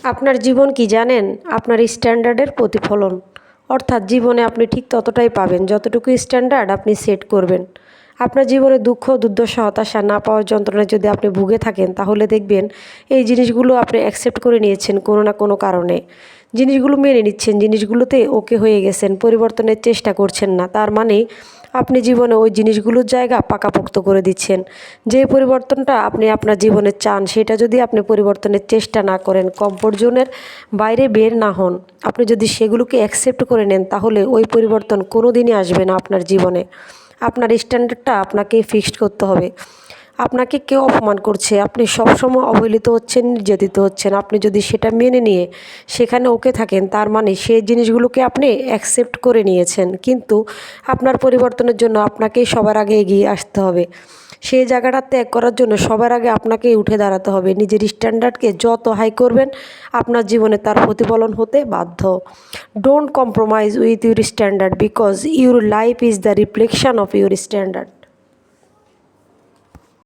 আপনার জীবন কি জানেন? আপনার স্ট্যান্ডার্ডের প্রতিফলন। অর্থাৎ জীবনে আপনি ঠিক ততটাই পাবেন যতটুকু স্ট্যান্ডার্ড আপনি সেট করবেন। আপনার জীবনে দুঃখ, দুর্দশা, হতাশা, না পাওয়ার যন্ত্রণায় যদি আপনি ভুগে থাকেন, তাহলে দেখবেন এই জিনিসগুলো আপনি অ্যাকসেপ্ট করে নিয়েছেন কোনো না কোনো কারণে। জিনিসগুলো মেনে নিচ্ছেন, জিনিসগুলোতে ওকে হয়ে গেছেন, পরিবর্তনের চেষ্টা করছেন না। তার মানে আপনি জীবনে ওই জিনিসগুলোর জায়গা পাকাপোক্ত করে দিচ্ছেন। যে পরিবর্তনটা আপনি আপনার জীবনে চান, সেটা যদি আপনি পরিবর্তনের চেষ্টা না করেন, কমফোর্ট জোনের বাইরে বের না হন, আপনি যদি সেগুলোকে অ্যাকসেপ্ট করে নেন, তাহলে ওই পরিবর্তন কোনো দিনই আসবে না আপনার জীবনে। আপনার স্ট্যান্ডার্ডটা আপনাকেই ফিক্সড করতে হবে। আপনাকে কেউ অপমান করছে, আপনি সবসময় অবহেলিত হচ্ছেন, নির্যাতিত হচ্ছেন, আপনি যদি সেটা মেনে নিয়ে সেখানে ওকে থাকেন, তার মানে সেই জিনিসগুলোকে আপনি অ্যাকসেপ্ট করে নিয়েছেন। কিন্তু আপনার পরিবর্তনের জন্য আপনাকেই সবার আগে এগিয়ে আসতে হবে। সেই জায়গাটা ত্যাগ করার জন্য সবার আগে আপনাকেই উঠে দাঁড়াতে হবে। নিজের স্ট্যান্ডার্ডকে যত হাই করবেন, আপনার জীবনে তার প্রতিফলন হতে বাধ্য। Don't compromise with your standard, because your life is the reflection of your standard.